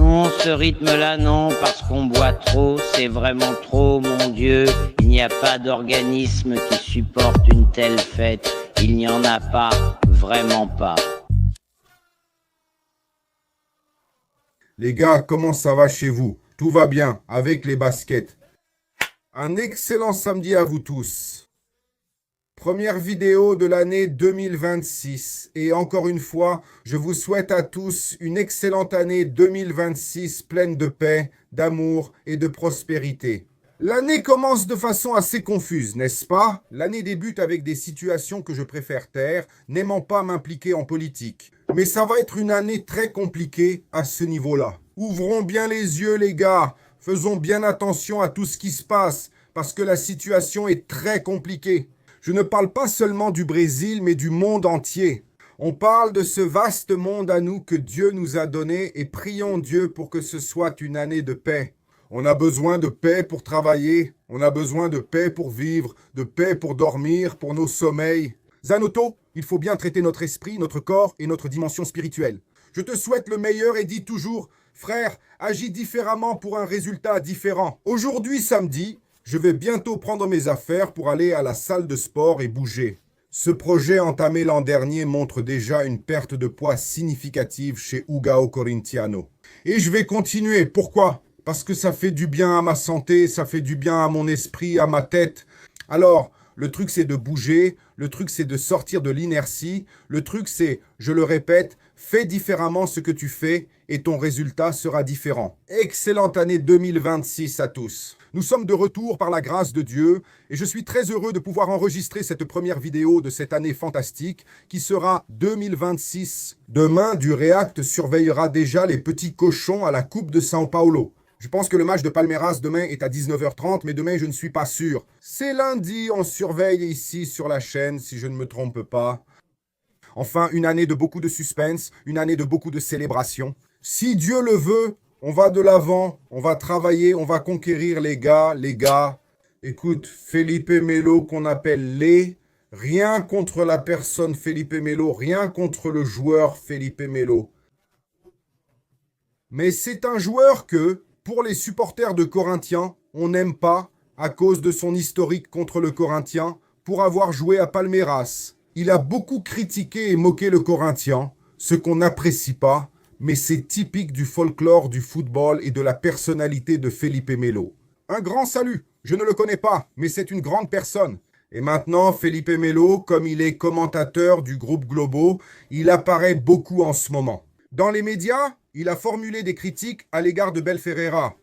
Non, ce rythme-là, non, parce qu'on boit trop, c'est vraiment trop, mon Dieu. Il n'y a pas d'organisme qui supporte une telle fête. Il n'y en a pas, vraiment pas. Les gars, comment ça va chez vous? Tout va bien, avec les baskets. Un excellent samedi à vous tous. Première vidéo de l'année 2026. Et encore une fois, je vous souhaite à tous une excellente année 2026 pleine de paix, d'amour et de prospérité. L'année commence de façon assez confuse, n'est-ce pas? L'année débute avec des situations que je préfère taire, n'aimant pas m'impliquer en politique. Mais ça va être une année très compliquée à ce niveau-là. Ouvrons bien les yeux, les gars. Faisons bien attention à tout ce qui se passe, parce que la situation est très compliquée. Je ne parle pas seulement du Brésil, mais du monde entier. On parle de ce vaste monde à nous que Dieu nous a donné et prions Dieu pour que ce soit une année de paix. On a besoin de paix pour travailler, on a besoin de paix pour vivre, de paix pour dormir, pour nos sommeils. Zanoto, il faut bien traiter notre esprit, notre corps et notre dimension spirituelle. Je te souhaite le meilleur et dis toujours, frère, agis différemment pour un résultat différent. Aujourd'hui, samedi, je vais bientôt prendre mes affaires pour aller à la salle de sport et bouger. Ce projet entamé l'an dernier montre déjà une perte de poids significative chez Ugao Corintiano. Et je vais continuer. Pourquoi? Parce que ça fait du bien à ma santé, ça fait du bien à mon esprit, à ma tête. Alors, le truc c'est de bouger, le truc c'est de sortir de l'inertie, le truc c'est, je le répète, fais différemment ce que tu fais et ton résultat sera différent. Excellente année 2026 à tous. Nous sommes de retour par la grâce de Dieu et je suis très heureux de pouvoir enregistrer cette première vidéo de cette année fantastique qui sera 2026. Demain, du React surveillera déjà les petits cochons à la Coupe de São Paulo. Je pense que le match de Palmeiras demain est à 19h30, mais demain je ne suis pas sûr. C'est lundi, on surveille ici sur la chaîne, si je ne me trompe pas. Enfin, une année de beaucoup de suspense, une année de beaucoup de célébration. Si Dieu le veut, on va de l'avant, on va travailler, on va conquérir les gars. Écoute, Felipe Melo qu'on appelle rien contre la personne Felipe Melo, rien contre le joueur Felipe Melo. Mais c'est un joueur que, pour les supporters de Corinthians, on n'aime pas à cause de son historique contre le Corinthien pour avoir joué à Palmeiras. Il a beaucoup critiqué et moqué le Corinthien, ce qu'on n'apprécie pas, mais c'est typique du folklore du football et de la personnalité de Felipe Melo. Un grand salut, je ne le connais pas, mais c'est une grande personne. Et maintenant, Felipe Melo, comme il est commentateur du groupe Globo, il apparaît beaucoup en ce moment. Dans les médias, il a formulé des critiques à l'égard de Bel Ferreira.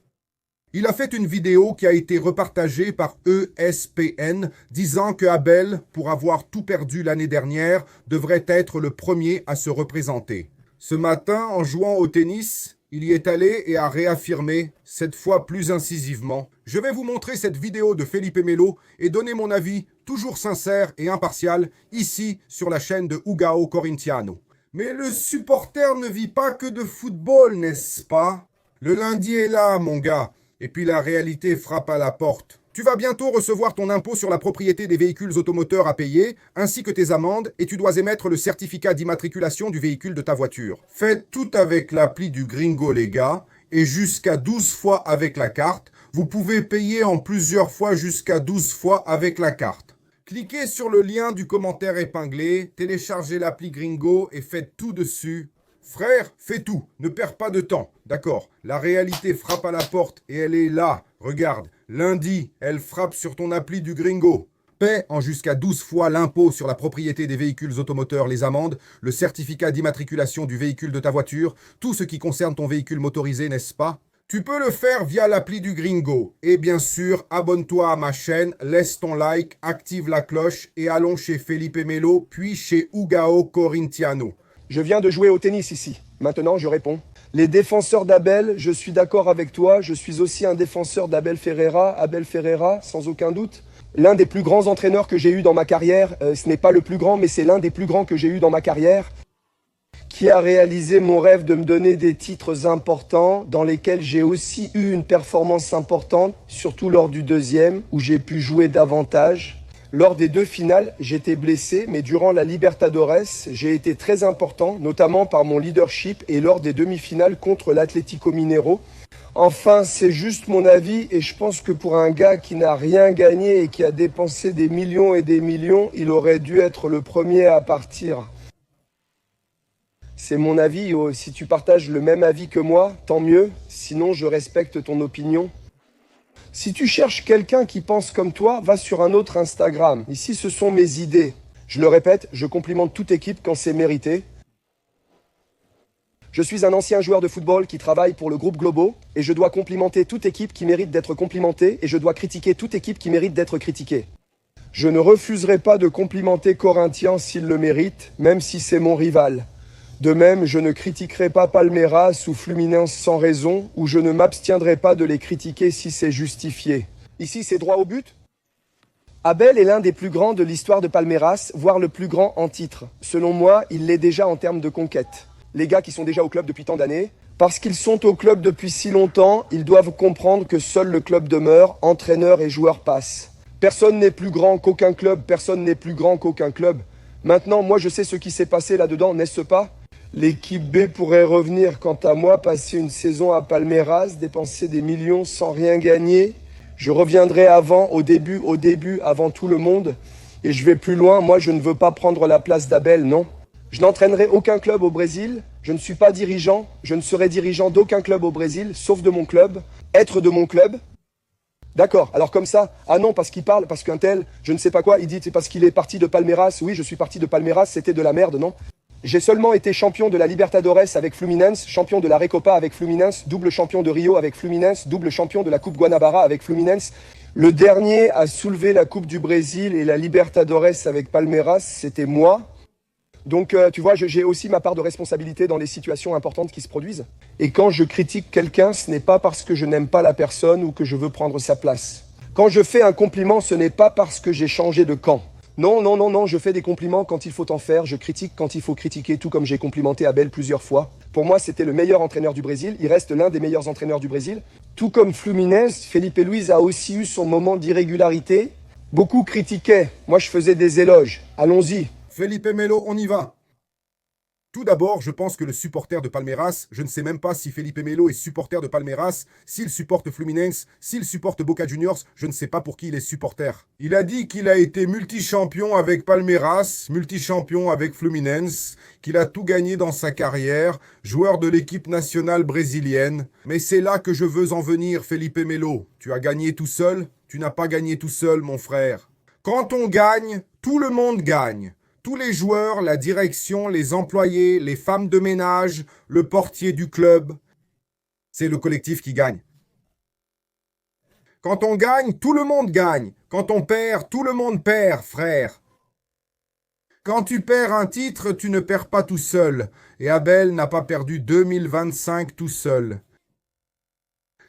Il a fait une vidéo qui a été repartagée par ESPN disant que Abel, pour avoir tout perdu l'année dernière, devrait être le premier à se représenter. Ce matin, en jouant au tennis, il y est allé et a réaffirmé, cette fois plus incisivement. Je vais vous montrer cette vidéo de Felipe Melo et donner mon avis, toujours sincère et impartial, ici sur la chaîne de Ugao Corintiano. Mais le supporter ne vit pas que de football, n'est-ce pas? Le lundi est là, mon gars. Et puis la réalité frappe à la porte. Tu vas bientôt recevoir ton impôt sur la propriété des véhicules automoteurs à payer, ainsi que tes amendes, et tu dois émettre le certificat d'immatriculation du véhicule de ta voiture. Faites tout avec l'appli du Gringo, les gars, et jusqu'à 12 fois avec la carte. Vous pouvez payer en plusieurs fois jusqu'à 12 fois avec la carte. Cliquez sur le lien du commentaire épinglé, téléchargez l'appli Gringo et faites tout dessus. Frère, fais tout, ne perds pas de temps, d'accord? La réalité frappe à la porte et elle est là. Regarde, lundi, elle frappe sur ton appli du Gringo. Paie en jusqu'à 12 fois l'impôt sur la propriété des véhicules automoteurs, les amendes, le certificat d'immatriculation du véhicule de ta voiture, tout ce qui concerne ton véhicule motorisé, n'est-ce pas? Tu peux le faire via l'appli du Gringo. Et bien sûr, abonne-toi à ma chaîne, laisse ton like, active la cloche et allons chez Felipe Melo, puis chez Ugao Corintiano. Je viens de jouer au tennis ici. Maintenant, je réponds. Les défenseurs d'Abel, je suis d'accord avec toi. Je suis aussi un défenseur d'Abel Ferreira. Abel Ferreira, sans aucun doute. L'un des plus grands entraîneurs que j'ai eu dans ma carrière. Ce n'est pas le plus grand, mais c'est l'un des plus grands que j'ai eu dans ma carrière. Qui a réalisé mon rêve de me donner des titres importants, dans lesquels j'ai aussi eu une performance importante, surtout lors du deuxième, où j'ai pu jouer davantage. Lors des 2 finales, j'étais blessé, mais durant la Libertadores, j'ai été très important, notamment par mon leadership et lors des demi-finales contre l'Atlético Mineiro. Enfin, c'est juste mon avis et je pense que pour un gars qui n'a rien gagné et qui a dépensé des millions et des millions, il aurait dû être le premier à partir. C'est mon avis, si tu partages le même avis que moi, tant mieux, sinon je respecte ton opinion. Si tu cherches quelqu'un qui pense comme toi, va sur un autre Instagram. Ici, ce sont mes idées. Je le répète, je complimente toute équipe quand c'est mérité. Je suis un ancien joueur de football qui travaille pour le groupe Globo et je dois complimenter toute équipe qui mérite d'être complimentée et je dois critiquer toute équipe qui mérite d'être critiquée. Je ne refuserai pas de complimenter Corinthians s'il le mérite, même si c'est mon rival. De même, je ne critiquerai pas Palmeiras ou Fluminense sans raison, ou je ne m'abstiendrai pas de les critiquer si c'est justifié. Ici, c'est droit au but. Abel est l'un des plus grands de l'histoire de Palmeiras, voire le plus grand en titre. Selon moi, il l'est déjà en termes de conquête. Les gars qui sont déjà au club depuis tant d'années, parce qu'ils sont au club depuis si longtemps, ils doivent comprendre que seul le club demeure, entraîneur et joueurs passent. Personne n'est plus grand qu'aucun club, personne n'est plus grand qu'aucun club. Maintenant, moi je sais ce qui s'est passé là-dedans, n'est-ce pas ? L'équipe B pourrait revenir. Quant à moi, passer une saison à Palmeiras, dépenser des millions sans rien gagner. Je reviendrai au début, avant tout le monde. Et je vais plus loin. Moi, je ne veux pas prendre la place d'Abel, non. Je n'entraînerai aucun club au Brésil. Je ne suis pas dirigeant. Je ne serai dirigeant d'aucun club au Brésil, sauf de mon club. Être de mon club. D'accord, alors comme ça, ah non, parce qu'il parle, parce qu'un tel, je ne sais pas quoi, il dit c'est parce qu'il est parti de Palmeiras. Oui, je suis parti de Palmeiras, c'était de la merde, non ? J'ai seulement été champion de la Libertadores avec Fluminense, champion de la Recopa avec Fluminense, double champion de Rio avec Fluminense, double champion de la Coupe Guanabara avec Fluminense. Le dernier à soulever la Coupe du Brésil et la Libertadores avec Palmeiras, c'était moi. Donc tu vois, j'ai aussi ma part de responsabilité dans les situations importantes qui se produisent. Et quand je critique quelqu'un, ce n'est pas parce que je n'aime pas la personne ou que je veux prendre sa place. Quand je fais un compliment, ce n'est pas parce que j'ai changé de camp. Non, je fais des compliments quand il faut en faire, je critique quand il faut critiquer, tout comme j'ai complimenté Abel plusieurs fois. Pour moi, c'était le meilleur entraîneur du Brésil, il reste l'un des meilleurs entraîneurs du Brésil. Tout comme Fluminense, Felipe Luiz a aussi eu son moment d'irrégularité. Beaucoup critiquaient, moi je faisais des éloges. Allons-y. Felipe Melo, on y va. Tout d'abord, je pense que le supporter de Palmeiras, je ne sais même pas si Felipe Melo est supporter de Palmeiras, s'il supporte Fluminense, s'il supporte Boca Juniors, je ne sais pas pour qui il est supporter. Il a dit qu'il a été multi-champion avec Palmeiras, multi-champion avec Fluminense, qu'il a tout gagné dans sa carrière, joueur de l'équipe nationale brésilienne. Mais c'est là que je veux en venir, Felipe Melo. Tu as gagné tout seul? Tu n'as pas gagné tout seul, mon frère. Quand on gagne, tout le monde gagne. Tous les joueurs, la direction, les employés, les femmes de ménage, le portier du club, c'est le collectif qui gagne. Quand on gagne, tout le monde gagne. Quand on perd, tout le monde perd, frère. Quand tu perds un titre, tu ne perds pas tout seul. Et Abel n'a pas perdu 2025 tout seul.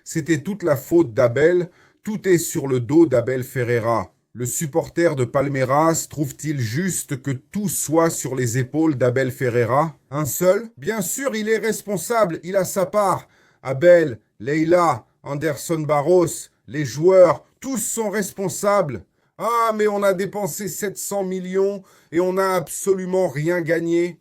C'était toute la faute d'Abel. Tout est sur le dos d'Abel Ferreira. Le supporter de Palmeiras trouve-t-il juste que tout soit sur les épaules d'Abel Ferreira? Un seul? Bien sûr, il est responsable, il a sa part. Abel, Leila, Anderson Barros, les joueurs, tous sont responsables. Ah, mais on a dépensé 700 millions et on n'a absolument rien gagné.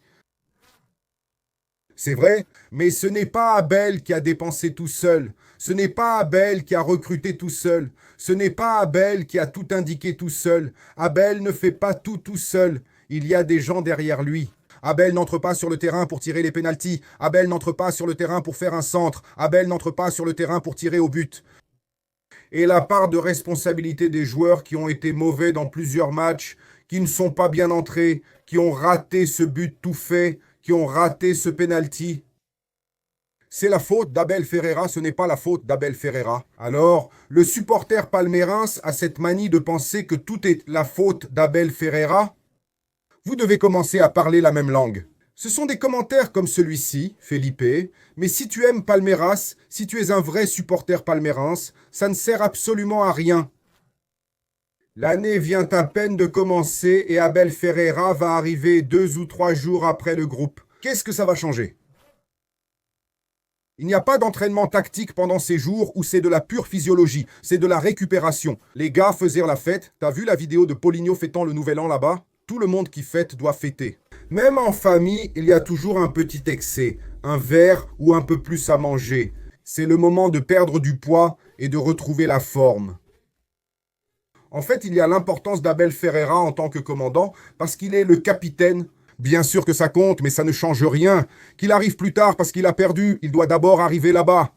C'est vrai, mais ce n'est pas Abel qui a dépensé tout seul. Ce n'est pas Abel qui a recruté tout seul. Ce n'est pas Abel qui a tout indiqué tout seul. Abel ne fait pas tout seul. Il y a des gens derrière lui. Abel n'entre pas sur le terrain pour tirer les pénaltys. Abel n'entre pas sur le terrain pour faire un centre. Abel n'entre pas sur le terrain pour tirer au but. Et la part de responsabilité des joueurs qui ont été mauvais dans plusieurs matchs, qui ne sont pas bien entrés, qui ont raté ce but tout fait, qui ont raté ce pénalty. C'est la faute d'Abel Ferreira, ce n'est pas la faute d'Abel Ferreira. Alors, le supporter palmeirense a cette manie de penser que tout est la faute d'Abel Ferreira. Vous devez commencer à parler la même langue. Ce sont des commentaires comme celui-ci, Felipe, mais si tu aimes Palmeiras, si tu es un vrai supporter palmeirense, ça ne sert absolument à rien. L'année vient à peine de commencer et Abel Ferreira va arriver 2 ou 3 jours après le groupe. Qu'est-ce que ça va changer ? Il n'y a pas d'entraînement tactique pendant ces jours où c'est de la pure physiologie, c'est de la récupération. Les gars faisaient la fête. T'as vu la vidéo de Paulinho fêtant le nouvel an là-bas? Tout le monde qui fête doit fêter. Même en famille, il y a toujours un petit excès, un verre ou un peu plus à manger. C'est le moment de perdre du poids et de retrouver la forme. En fait, il y a l'importance d'Abel Ferreira en tant que commandant parce qu'il est le capitaine. Bien sûr que ça compte, mais ça ne change rien. Qu'il arrive plus tard parce qu'il a perdu, il doit d'abord arriver là-bas.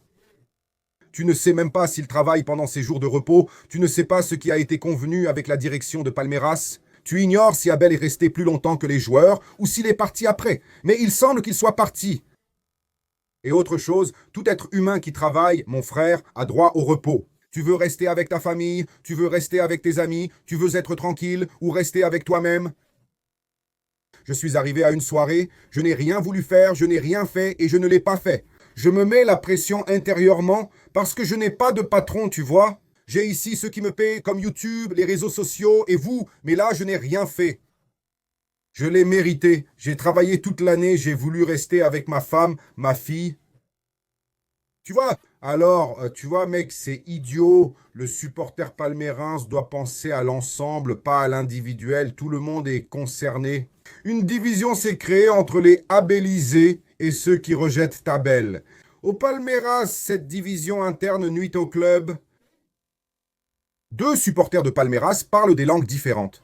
Tu ne sais même pas s'il travaille pendant ses jours de repos. Tu ne sais pas ce qui a été convenu avec la direction de Palmeiras. Tu ignores si Abel est resté plus longtemps que les joueurs ou s'il est parti après. Mais il semble qu'il soit parti. Et autre chose, tout être humain qui travaille, mon frère, a droit au repos. Tu veux rester avec ta famille, tu veux rester avec tes amis, tu veux être tranquille ou rester avec toi-même. Je suis arrivé à une soirée, je n'ai rien voulu faire, je n'ai rien fait et je ne l'ai pas fait. Je me mets la pression intérieurement parce que je n'ai pas de patron, tu vois. J'ai ici ceux qui me paient comme YouTube, les réseaux sociaux et vous, mais là je n'ai rien fait. Je l'ai mérité, j'ai travaillé toute l'année, j'ai voulu rester avec ma femme, ma fille. Tu vois, alors, tu vois, mec, c'est idiot. Le supporter palmeirense doit penser à l'ensemble, pas à l'individuel. Tout le monde est concerné. Une division s'est créée entre les abellisés et ceux qui rejettent Abel. Au Palmeiras, cette division interne nuit au club. Deux supporters de Palmeiras parlent des langues différentes.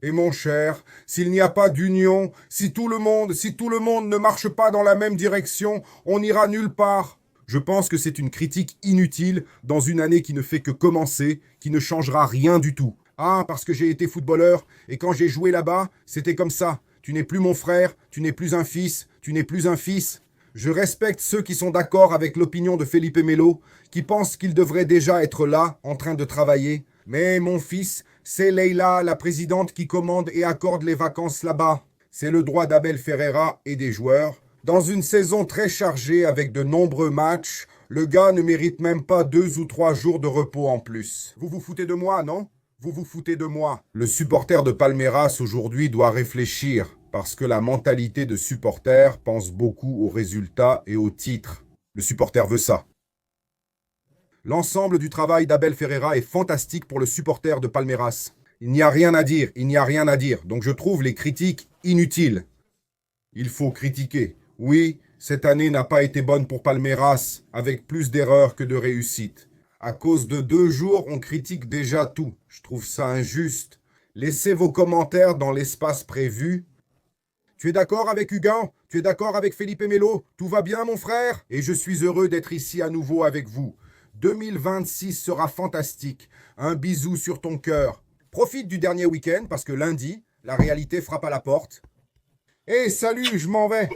Et mon cher, s'il n'y a pas d'union, si tout le monde ne marche pas dans la même direction, on n'ira nulle part. Je pense que c'est une critique inutile dans une année qui ne fait que commencer, qui ne changera rien du tout. Ah, parce que j'ai été footballeur, et quand j'ai joué là-bas, c'était comme ça. Tu n'es plus mon frère, tu n'es plus un fils, tu n'es plus un fils. Je respecte ceux qui sont d'accord avec l'opinion de Felipe Melo, qui pensent qu'il devrait déjà être là, en train de travailler. Mais mon fils, c'est Leila, la présidente, qui commande et accorde les vacances là-bas. C'est le droit d'Abel Ferreira et des joueurs. Dans une saison très chargée avec de nombreux matchs, le gars ne mérite même pas 2 ou 3 jours de repos en plus. Vous vous foutez de moi, non? Vous vous foutez de moi. Le supporter de Palmeiras aujourd'hui doit réfléchir, parce que la mentalité de supporter pense beaucoup aux résultats et aux titres. Le supporter veut ça. L'ensemble du travail d'Abel Ferreira est fantastique pour le supporter de Palmeiras. Il n'y a rien à dire, il n'y a rien à dire. Donc je trouve les critiques inutiles. Il faut critiquer. Oui, cette année n'a pas été bonne pour Palmeiras, avec plus d'erreurs que de réussites. À cause de 2 jours, on critique déjà tout. Je trouve ça injuste. Laissez vos commentaires dans l'espace prévu. Tu es d'accord avec Huguin? Tu es d'accord avec Felipe Melo? Tout va bien, mon frère? Et je suis heureux d'être ici à nouveau avec vous. 2026 sera fantastique. Un bisou sur ton cœur. Profite du dernier week-end parce que lundi, la réalité frappe à la porte. Hé, salut, je m'en vais.